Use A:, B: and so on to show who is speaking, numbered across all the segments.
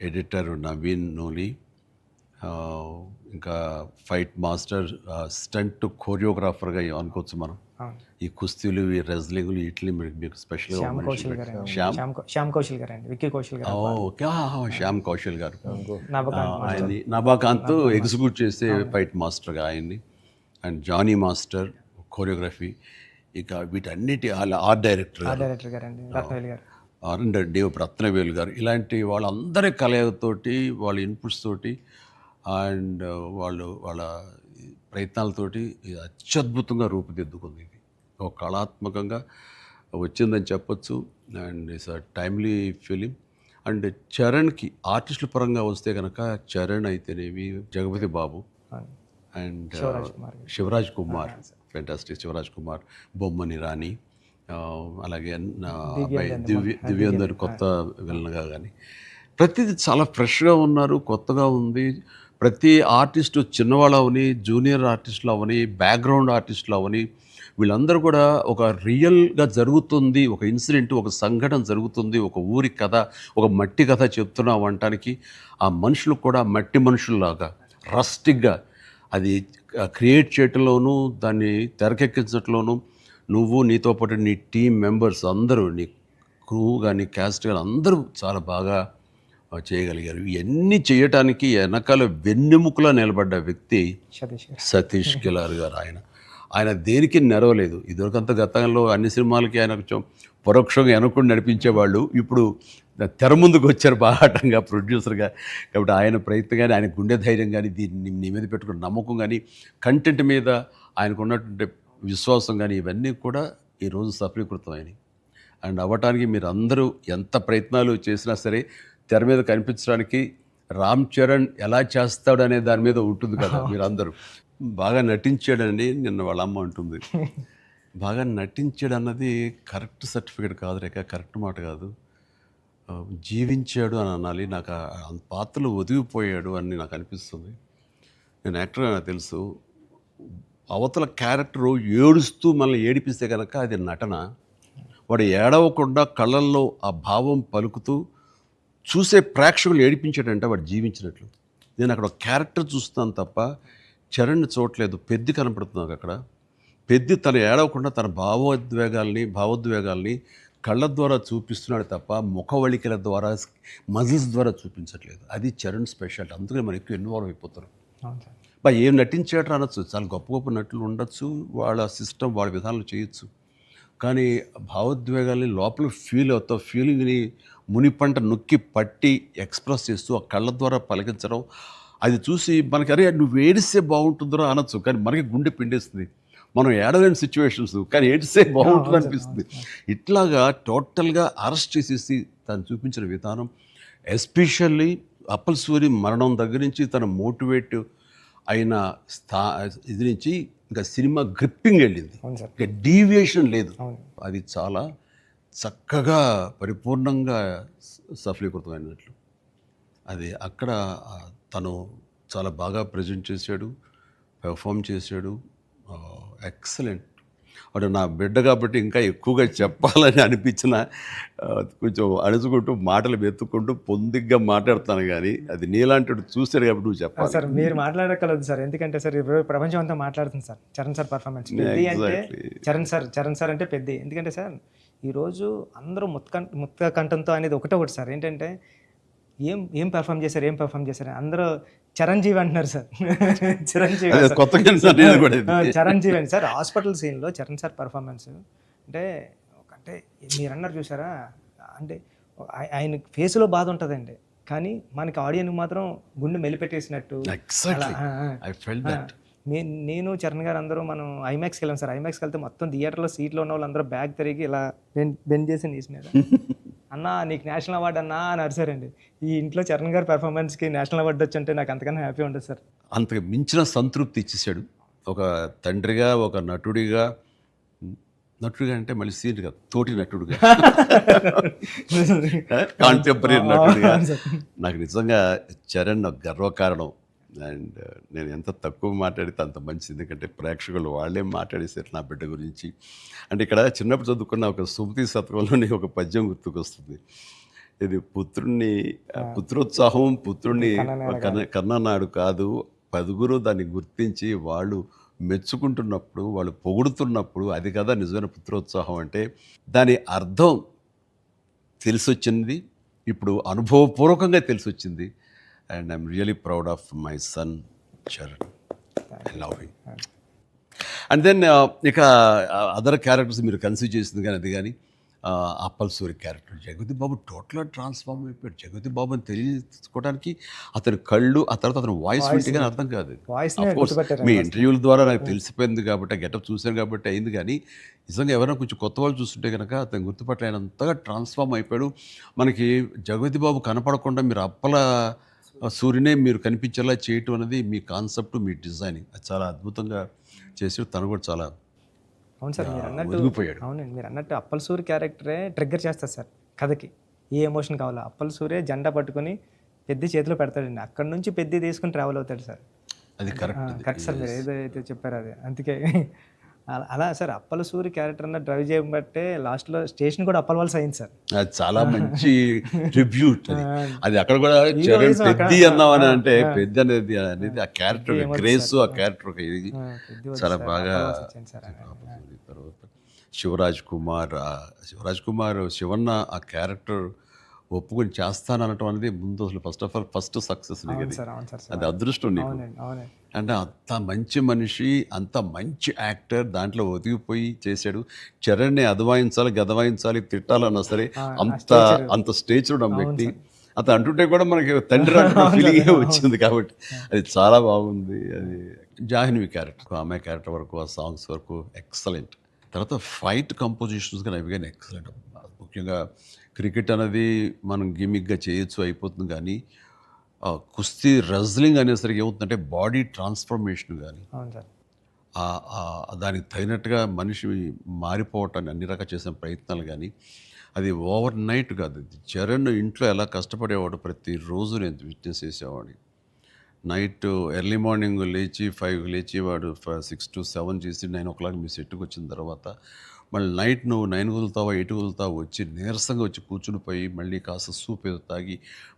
A: Editor Naveen Nooli, ఇంకా fight master, stunt కోరియోగ్రాఫర్గా అనుకోవచ్చు మనం. ఈ కుస్తీలు, ఈ రెజ్లింగ్లు వీటిని మీకు స్పెషల్గా
B: శ్యామ్ కౌశల్ గారు అండి, విక్కీ కౌశల్ గారు.
A: ఓకే, శ్యామ్ కౌశల్ గారు ఆయన్ని, నభాకాంత్ ఎగ్జిక్యూట్ చేసే ఫైట్ మాస్టర్గా ఆయన్ని, అండ్ జానీ మాస్టర్ కోరియోగ్రఫీ. ఇక వీటన్నిటి ఆర్ట్ డైరెక్టర్
B: గారు అండి, రత్నవేలు గారు,
A: రత్నవేలు గారు. ఇలాంటి వాళ్ళందరి కలయికతోటి, వాళ్ళ ఇన్పుట్స్ తోటి అండ్ వాళ్ళ ప్రయత్నాలతోటి ఇది అత్యద్భుతంగా రూపుదిద్దుకుంది. ఇది ఒక కళాత్మకంగా వచ్చిందని చెప్పొచ్చు. And it's a timely film. And చరణ్కి ఆర్టిస్టుల పరంగా వస్తే కనుక చరణ్ అయితేనేమి, జగపతి బాబు అండ్ శివరాజ్ కుమార్, ఫెంటాస్టిక్ శివరాజ్ కుమార్, బొమ్మని రాణి, అలాగే దివ్యేందర్ కొత్త విలన్గా కానీ ప్రతిదీ చాలా ఫ్రెష్గా ఉన్నారు, కొత్తగా ఉంది. ప్రతి ఆర్టిస్టు చిన్నవాళ్ళు అవని, జూనియర్ ఆర్టిస్టులు అవని, బ్యాక్గ్రౌండ్ ఆర్టిస్టులు అవని, వీళ్ళందరూ కూడా ఒక రియల్గా జరుగుతుంది, ఒక ఇన్సిడెంట్, ఒక సంఘటన జరుగుతుంది, ఒక ఊరి కథ, ఒక మట్టి కథ చెప్తున్నాం అనటానికి ఆ మనుషులు కూడా మట్టి మనుషుల్లాగా రస్టిక్గా అది క్రియేట్ చేయటంలోనూ, దాన్ని తెరకెక్కించడంలోనూ నువ్వు, నీతో పాటు నీ టీం మెంబర్స్ అందరూ, నీ క్రూ కానీ క్యాస్ట్ కానీ అందరూ చాలా బాగా చేయగలిగారు. ఇవన్నీ చేయటానికి వెనకాల వెన్నెముకలా నిలబడ్డ వ్యక్తి సతీష్ కిలార్ గారు. ఆయన దేనికి నెరవలేదు. ఇదివరకంత గతంలో అన్ని సినిమాలకి ఆయన కొంచెం పరోక్షంగా వెనకుండా నడిపించేవాళ్ళు. ఇప్పుడు తెర ముందుకు వచ్చారు బాహాటంగా ప్రొడ్యూసర్గా. కాబట్టి ఆయన ప్రయత్నం కానీ, ఆయన గుండె ధైర్యం కానీ, దీన్ని నీ మీద పెట్టుకున్న నమ్మకం కానీ, కంటెంట్ మీద ఆయనకు ఉన్నటువంటి విశ్వాసం కానీ, ఇవన్నీ కూడా ఈరోజు సఫలీకృతమైనవి. అండ్ అవ్వటానికి మీరు అందరూ ఎంత ప్రయత్నాలు చేసినా సరే తెర మీద కనిపించడానికి రామ్ చరణ్ ఎలా చేస్తాడు అనే దాని మీద ఉంటుంది కదా. మీరు అందరూ బాగా నటించాడండి, నిన్న వాళ్ళ అమ్మ అంటుంది. బాగా నటించాడు అన్నది కరెక్ట్ సర్టిఫికేట్ కాదు రేఖ, కరెక్ట్ మాట కాదు. జీవించాడు అని అనాలి. నాకు ఆ పాత్రలో ఒదిగిపోయాడు అని నాకు అనిపిస్తుంది. నేను యాక్టర్గా నాకు తెలుసు. అవతల క్యారెక్టరు ఏడుస్తూ మనల్ని ఏడిపిస్తే కనుక అది నటన. వాడు ఏడవకుండా కళ్ళల్లో ఆ భావం పలుకుతూ చూసే ప్రేక్షకులు ఏడిపించాడంటే వాడు జీవించినట్లు. నేను అక్కడ ఒక క్యారెక్టర్ చూస్తున్నాను తప్ప చరణ్ని చూడలేదు. పెద్ది కనపడుతున్నాను అక్కడ. పెద్ది తను ఏడవకుండా తన భావోద్వేగాల్ని కళ్ళ ద్వారా చూపిస్తున్నాడు తప్ప ముఖవళికల ద్వారా, మజిల్స్ ద్వారా చూపించట్లేదు. అది చరణ్ స్పెషాలిటీ. అందుకని మనం ఎక్కువ ఇన్వాల్వ్ అయిపోతున్నాం. ఏం నటించేట అనొచ్చు, చాలా గొప్ప గొప్ప నటులు ఉండొచ్చు, వాళ్ళ సిస్టమ్ వాళ్ళ విధానాలు చేయొచ్చు. కానీ భావోద్వేగాల్ని లోపల ఫీల్ అవుతావు, ఫీలింగ్ని మునిపంట నొక్కి పట్టి ఎక్స్ప్రెస్ చేస్తూ ఆ కళ్ళ ద్వారా పలికించడం, అది చూసి మనకి అరే నువ్వు ఏడిస్తే బాగుంటుందో అనొచ్చు. కానీ మనకి గుండె పిండేస్తుంది. మనం ఏడలేని సిచ్యువేషన్స్, కానీ ఏడిస్తే బాగుంటుంది అనిపిస్తుంది. ఇట్లాగా టోటల్గా అరెస్ట్ చేసేసి తను చూపించిన విధానం, ఎస్పెషల్లీ అప్పల్ సూరి మరణం దగ్గర నుంచి తన మోటివేట్ అయిన ఇది నుంచి ఇంకా సినిమా గ్రిప్పింగ్ వెళ్ళింది, ఇంకా డీవియేషన్ లేదు. అది చాలా చక్కగా పరిపూర్ణంగా సఫలీకృతమైనట్లు. అది అక్కడ తను చాలా బాగా ప్రజెంట్ చేశాడు, పెర్ఫామ్ చేశాడు. ఎక్సలెంట్. వాడు నా బిడ్డ కాబట్టి ఇంకా ఎక్కువగా చెప్పాలని అనిపించిన కొంచెం అణుచుకుంటూ మాటలు వెతుక్కుంటూ పొందిగ్గా మాట్లాడుతాను. కానీ అది నీలాంటి చూశాడు కాబట్టి నువ్వు చెప్పాలి
B: సార్. మీరు మాట్లాడగలదు సార్, ఎందుకంటే సార్ ప్రపంచం అంతా మాట్లాడుతుంది sir Charan sir performance. Peddi అంటే చరణ్ సార్ అంటే పెద్ది. ఎందుకంటే సార్ ఈరోజు అందరూ ముక్త కంఠంతో అనేది ఒకటి సార్. ఏంటంటే ఏం పెర్ఫామ్ చేశారు అందరూ చిరంజీవి అంటున్నారు సార్. చిరంజీవి అండి సార్. హాస్పిటల్ సీన్లో చరణ్ సార్ పర్ఫార్మెన్స్ అంటే మీరు అన్నారు చూసారా, అంటే ఆయన ఫేస్లో బాధ ఉంటుందండి, కానీ మనకి ఆడియన్కి మాత్రం గుండె మెలిపెట్టేసినట్టు. నేను చరణ్ గారు అందరూ మనం ఐమాక్స్కి వెళ్ళాం సార్. ఐమాక్స్కి వెళ్తే మొత్తం థియేటర్లో సీట్లో ఉన్న వాళ్ళందరూ బ్యాగ్ తిరిగి ఇలా బెండ్ చేసి నీస్ మీద అన్నా నీకు నేషనల్ అవార్డు అన్నా అని అరిసారండి. ఈ ఇంట్లో చరణ్ గారి పెర్ఫార్మెన్స్కి నేషనల్ అవార్డు వచ్చంటే నాకు అంతకన్నా హ్యాపీ ఉంటుంది సార్.
A: అంతకు మించిన సంతృప్తి ఇచ్చేసాడు. ఒక తండ్రిగా, ఒక నటుడిగా అంటే మళ్ళీ సీనియర్గా, తోటి నటుడుగా, కాంటెంపరీ నటుడిగా నాకు నిజంగా చరణ్ ఒక గర్వకారణం. అండ్ నేను ఎంత తక్కువ మాట్లాడితే అంత మంచిది, ఎందుకంటే ప్రేక్షకులు వాళ్ళే మాట్లాడేసారు నా బిడ్డ గురించి. అంటే ఇక్కడ చిన్నప్పుడు చదువుకున్న ఒక సుమతి శతకంలోని ఒక పద్యం గుర్తుకొస్తుంది. ఇది పుత్రుణ్ణి పుత్రోత్సాహం పుత్రుణ్ణి కన్ననాడు కాదు, పదుగురు దాన్ని గుర్తించి వాళ్ళు మెచ్చుకుంటున్నప్పుడు, వాళ్ళు పొగుడుతున్నప్పుడు అది కదా నిజమైన పుత్రోత్సాహం అంటే. దాని అర్థం తెలిసొచ్చింది, ఇప్పుడు అనుభవపూర్వకంగా తెలిసొచ్చింది. And I'm really proud of my son Charan. I love him. And then ఇక అదర్ క్యారెక్టర్స్ మీరు కన్సిడర్ చేసింది కానీ అది కానీ అప్పల్ సూరి క్యారెక్టర్ జగపతి బాబు టోటల్గా ట్రాన్స్ఫార్మ్ అయిపోయాడు. జగపతి బాబు అని తెలుసుకోవడానికి అతని కళ్ళు, ఆ తర్వాత అతని వాయిస్ వింటే కానీ అర్థం కాదు. అఫ్కోర్స్ మీ ఇంటర్వ్యూల ద్వారా నాకు తెలిసిపోయింది కాబట్టి, గెటప్ చూశాను కాబట్టి అయింది. కానీ నిజంగా ఎవరైనా కొంచెం కొత్త వాళ్ళు చూస్తుంటే కనుక అతను గుర్తుపట్టలేనంతగా ట్రాన్స్ఫార్మ్ అయిపోయాడు. మనకి జగపతి బాబు కనపడకుండా మీరు అప్పల సూర్యనే మీరు కనిపించేలా చేయటం అనేది మీ కాన్సెప్ట్, మీ డిజైనింగ్ అది చాలా అద్భుతంగా చేసి తను కూడా చాలా
B: అవును సార్, మీరు అన్నట్టు
A: ఒదిగిపోయాడు.
B: అవునండి, మీరు అన్నట్టు అప్పల్ సూరి క్యారెక్టరే ట్రిగ్గర్ చేస్తారు సార్ కథకి. ఏ ఎమోషన్ కావాలో అప్పల్ సూరే జెండా పట్టుకొని పెద్ద చేతిలో పెడతాడండి, అక్కడ నుంచి పెద్ద తీసుకుని ట్రావెల్ అవుతాడు సార్.
A: అది కరెక్ట్.
B: కరెక్ట్ సార్, మీరు ఏదైతే చెప్పారో అది. అందుకే అలా సార్ అప్పల సూరి క్యారెక్టర్ అన్న డ్రైవ్ చేయబట్టే లాస్ట్లో స్టేషన్ కూడా అప్పల వాళ్ళ అయింది సార్.
A: అది చాలా మంచి ట్రిబ్యూట్. అది అక్కడ కూడా చరణ్ పెద్ద అన్నామని అంటే పెద్ద అనేది ఆ క్యారెక్టర్ గ్రేస్, ఆ క్యారెక్టర్ ఇది చాలా బాగా. తర్వాత శివరాజ్ కుమార్ శివన్న ఆ క్యారెక్టర్ ఒప్పుకొని చేస్తాననటం అనేది ముందు అసలు first of all first success నీకు అది అదృష్టం నీకు. అంటే అంత మంచి మనిషి, అంత మంచి యాక్టర్, దాంట్లో ఒదిగిపోయి చేశాడు. చరణ్ని అదవాయించాలి, గదవాయించాలి, తిట్టాలన్నా సరే అంత స్టేజ్ ఉన్న వ్యక్తి. అతను అంటుంటే కూడా మనకి తండ్రి అంటున్న ఫీలింగే వచ్చింది కాబట్టి అది చాలా బాగుంది. అది జాహ్నవి క్యారెక్టర్, అమ్మాయి క్యారెక్టర్ వరకు, ఆ సాంగ్స్ వరకు ఎక్సలెంట్. తర్వాత ఫైట్ కంపోజిషన్స్ కానీ అవి కానీ ఎక్సలెంట్. ముఖ్యంగా క్రికెట్ అనేది మనం గిమిక్గా చేయొచ్చు, అయిపోతుంది. కానీ కుస్తీ రెజ్లింగ్ అనేసరికి ఏమవుతుందంటే బాడీ ట్రాన్స్ఫర్మేషన్ కానీ దానికి తగినట్టుగా మనిషి మారిపోవటాన్ని అన్ని రకాల చేసిన ప్రయత్నాలు కానీ అది ఓవర్ నైట్ కాదు. చరణ్ ఇంట్లో ఎలా కష్టపడేవాడు, ప్రతిరోజు నేను విట్నెస్ చేసేవాడిని. నైట్ ఎర్లీ మార్నింగ్ లేచి 5 లేచి వాడు 6 to 7 చేసి 9 o'clock మీ సెట్కి వచ్చిన తర్వాత మళ్ళీ నైట్ నువ్వు 9 కుదులుతావా 8 కుదులుతావా వచ్చి నీరసంగా వచ్చి కూర్చుని పోయి మళ్ళీ కాస్త సూప్ ఏదో తాగి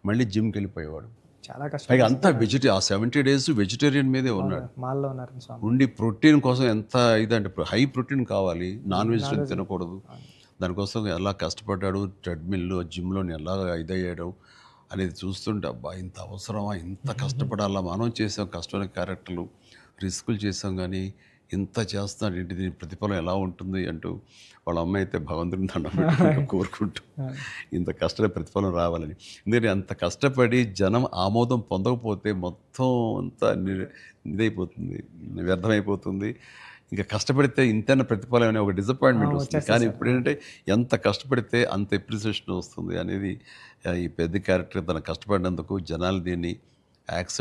A: మళ్ళీ జిమ్కి వెళ్ళిపోయేవాడు.
B: చాలా కష్టం.
A: పైగా అంతా ఆ 70 days వెజిటేరియన్ మీదే ఉన్నాడు.
B: మాల్లో ఉన్నారు
A: ఉండి ప్రోటీన్ కోసం ఎంత ఇదంటే హై ప్రోటీన్ కావాలి, నాన్ వెజిటేరియన్ తినకూడదు. దానికోసం ఎలా కష్టపడ్డాడు, ట్రెడ్మిల్లో జిమ్లో ఎలా ఇదయ్యాడు అనేది చూస్తుంటే అబ్బా ఇంత అవసరమా, ఇంత కష్టపడాలా, మనం చేసాం కష్టమైన క్యారెక్టర్లు, రిస్కులు చేసాం, కానీ ఇంత చేస్తున్నాడు ఏంటి, దీని ప్రతిఫలం ఎలా ఉంటుంది అంటూ వాళ్ళ అమ్మ అయితే భగవంతుని దండం కోరుకుంటూ ఇంత కష్టమైన ప్రతిఫలం రావాలని. ఎందుకంటే అంత కష్టపడి జనం ఆమోదం పొందకపోతే మొత్తం అంతా ఇదైపోతుంది, వ్యర్థమైపోతుంది. ఇంకా కష్టపడితే ఇంతైనా ప్రతిఫలం అనే ఒక డిసప్పాయింట్మెంట్ వస్తుంది. కానీ ఇప్పుడు ఏంటంటే ఎంత కష్టపడితే అంత ఎప్రిసియేషన్ వస్తుంది అనేది ఈ పెద్ద క్యారెక్టర్ తను కష్టపడినందుకు జనాలు దీన్ని యాక్సెప్ట్